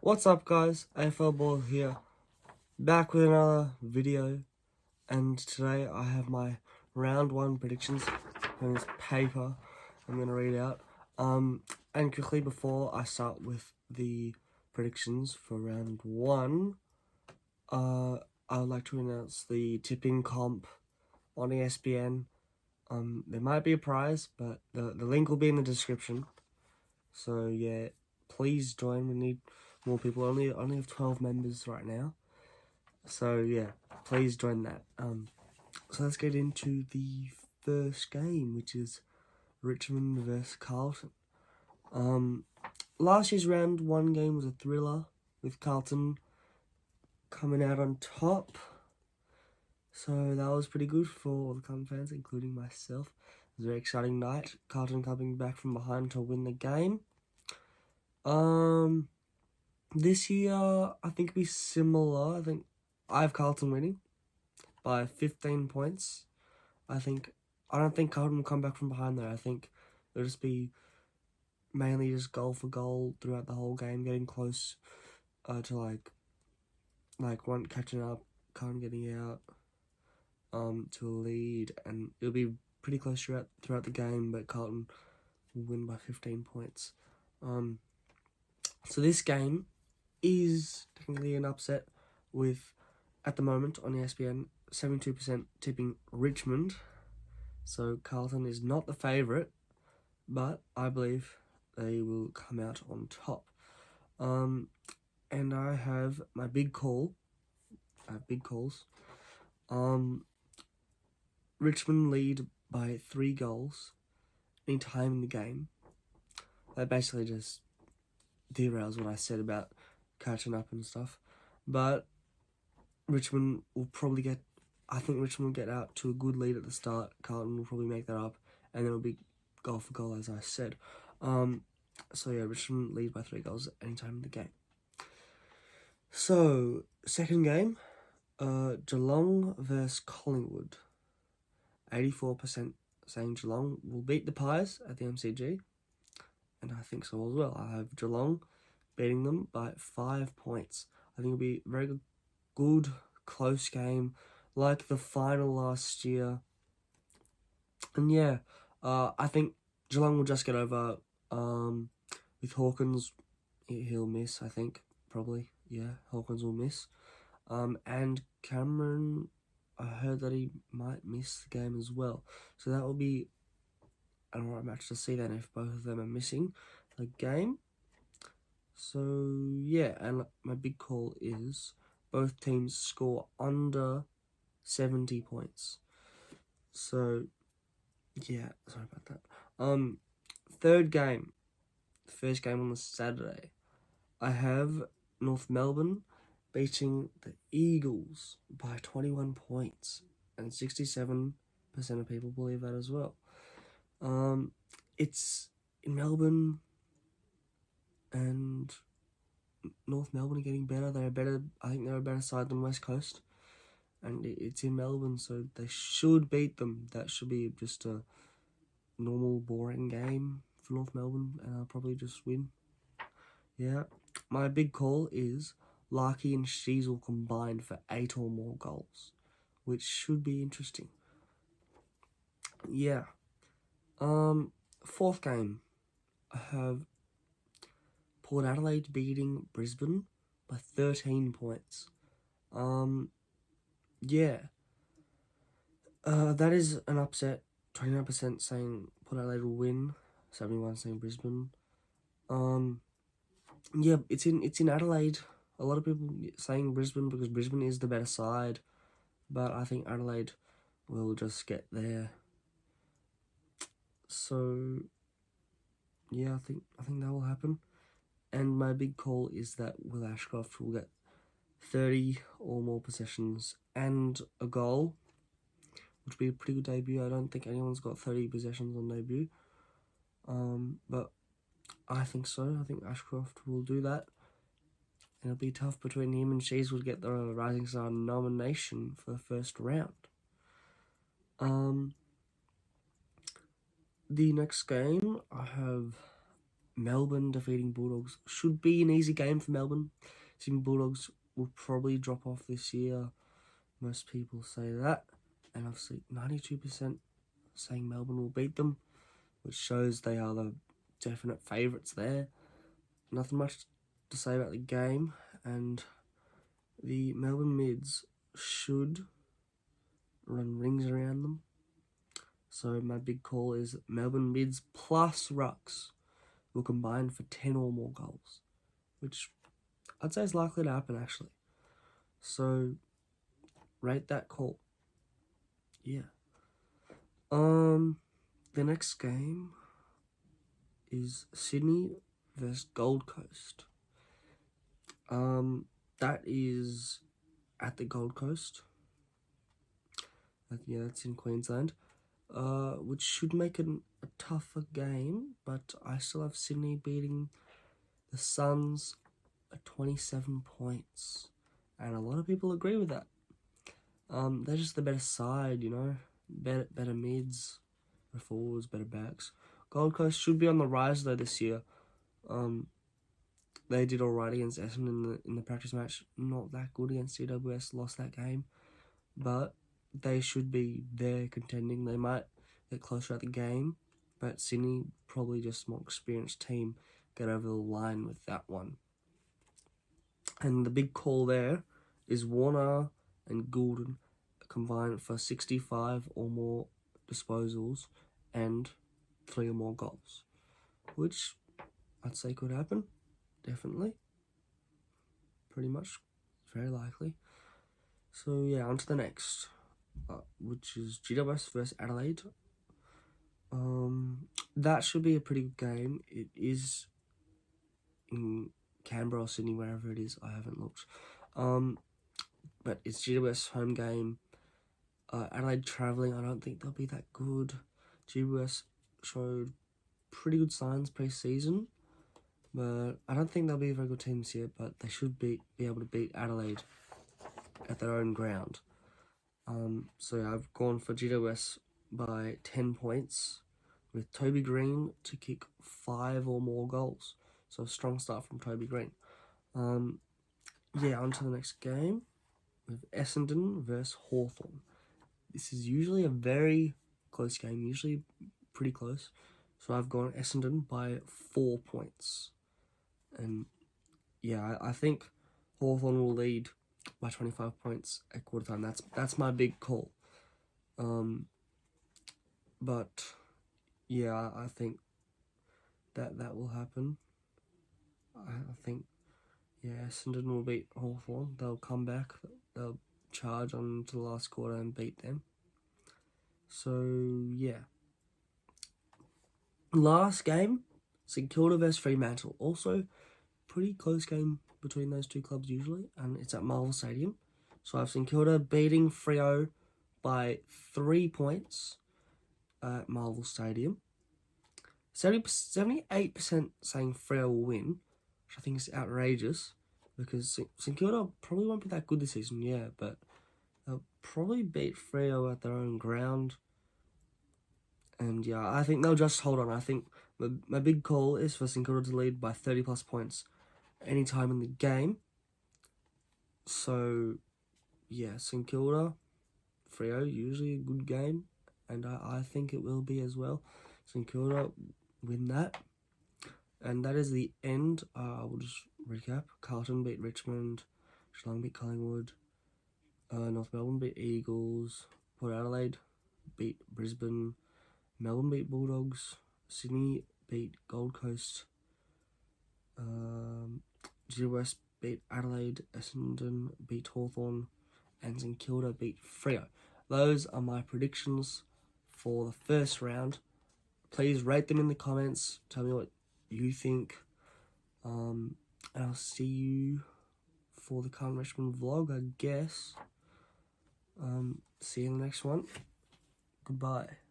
What's up guys, AFL Ball here, back with another video, and today I have my round 1 predictions on this paper I'm going to read out. And quickly before I start with the predictions for round 1, I would like to announce the tipping comp on ESPN. There might be a prize, but the link will be in the description, so yeah, please join. We need more people. Only have 12 members right now, so yeah, please join that. So let's get into the first game, which is Richmond versus Carlton. Last year's round 1 game was a thriller, with Carlton coming out on top, so that was pretty good for all the Carlton fans, including myself. It was a very exciting night. Carlton coming back from behind to win the game. This year, I think it'll be similar. I think I have Carlton winning by 15 points. I don't think Carlton will come back from behind there. I think it'll just be mainly just goal for goal throughout the whole game, getting close to like one catching up, Carlton getting out to a lead, and it'll be pretty close throughout the game, but Carlton will win by 15 points. So this game is technically an upset, with, at the moment on ESPN, 72% tipping Richmond. So Carlton is not the favourite, but I believe they will come out on top. And I have my big call. I have big calls. Richmond lead by 3 goals any time in the game. That basically just derails what I said about catching up and stuff. But Richmond will probably get, I think Richmond will get out to a good lead at the start. Carlton will probably make that up, and then it'll be goal for goal, as I said. So yeah, Richmond lead by 3 goals anytime in the game. So, second game, Geelong versus Collingwood. 84% saying Geelong will beat the Pies at the MCG, and I think so as well. I have Geelong beating them by 5 points. I think it'll be a very good close game, like the final last year. And yeah, I think Geelong will just get over. With Hawkins, he'll miss, I think, probably. Yeah, Hawkins will miss. And Cameron, I heard that he might miss the game as well. So that will be an alright match to see then if both of them are missing the game. So yeah, and my big call is both teams score under 70 points. So yeah, sorry about that. Third game, first game on the Saturday, I have North Melbourne beating the Eagles by 21 points, and 67% of people believe that as well. It's in Melbourne, and North Melbourne are getting better. I think they're a better side than West Coast, and it's in Melbourne, so they should beat them. That should be just a normal, boring game for North Melbourne, and I'll probably just win. Yeah, my big call is Larkey and Sheasel combined for 8 or more goals, which should be interesting. Yeah. Fourth game, I have Port Adelaide beating Brisbane by 13 points. Yeah. That is an upset. 29% saying Port Adelaide will win, 71% saying Brisbane. Yeah, it's in Adelaide. A lot of people saying Brisbane because Brisbane is the better side, but I think Adelaide will just get there. So yeah, I think that will happen. And my big call is that Will Ashcroft will get 30 or more possessions and a goal, which would be a pretty good debut. I don't think anyone's got 30 possessions on debut. But I think so. I think Ashcroft will do that. And it'll be tough between him and Shees would get the Rising Star nomination for the first round. The next game, I have Melbourne defeating Bulldogs should be an easy game for Melbourne. Sydney Bulldogs will probably drop off this year. Most people say that. And obviously 92% saying Melbourne will beat them, which shows they are the definite favourites there. Nothing much to say about the game. And the Melbourne mids should run rings around them. So my big call is Melbourne mids plus rucks will combine for 10 or more goals, which I'd say is likely to happen actually. So rate that call. Yeah. The next game is Sydney versus Gold Coast. That is at the Gold Coast. Yeah, that's in Queensland. Which should make it a tougher game, but I still have Sydney beating the Suns at 27 points. And a lot of people agree with that. They're just the better side, you know. Better mids, better forwards, better backs. Gold Coast should be on the rise though this year. They did alright against Essendon in the practice match. Not that good against GWS, lost that game. But they should be there contending. They might get closer at the game, but Sydney, probably just a more experienced team, get over the line with that one. And the big call there is Warner and Goulden combined for 65 or more disposals and 3 or more goals, which I'd say could happen, definitely. Pretty much, very likely. So yeah, on to the next, which is GWS versus Adelaide. That should be a pretty good game. It is in Canberra or Sydney, wherever it is. I haven't looked. But it's GWS home game. Adelaide travelling, I don't think they'll be that good. GWS showed pretty good signs pre-season, but I don't think they'll be a very good team this year, but they should be able to beat Adelaide at their own ground. So yeah, I've gone for GWS by 10 points with Toby Green to kick 5 or more goals. So a strong start from Toby Green. Yeah, on to the next game with Essendon versus Hawthorn. This is usually a very close game, usually pretty close. So I've gone Essendon by 4 points. And yeah, I think Hawthorn will lead by 25 points at quarter time. That's my big call. But yeah, I think that will happen. I think, yeah, Essendon will beat Hawthorn. They'll come back. They'll charge on to the last quarter and beat them. So yeah. Last game, St Kilda versus Fremantle. Also, pretty close game between those two clubs usually, and it's at Marvel Stadium. So I have St Kilda beating Freo by 3 points at Marvel Stadium. 78% saying Freo will win, which I think is outrageous, because St Kilda probably won't be that good this season, yeah, but they'll probably beat Freo at their own ground. And yeah, I think they'll just hold on. I think my big call is for St Kilda to lead by 30 plus points anytime in the game. So yeah, St Kilda, Freo, usually a good game, and I think it will be as well. St Kilda win that. And that is the end. I will just recap. Carlton beat Richmond, Geelong beat Collingwood, North Melbourne beat Eagles, Port Adelaide beat Brisbane, Melbourne beat Bulldogs, Sydney beat Gold Coast, GWS beat Adelaide, Essendon beat Hawthorn, and St Kilda beat Freo. Those are my predictions for the first round. Please rate them in the comments. Tell me what you think. And I'll see you for the Carlton Richmond vlog, I guess. See you in the next one. Goodbye.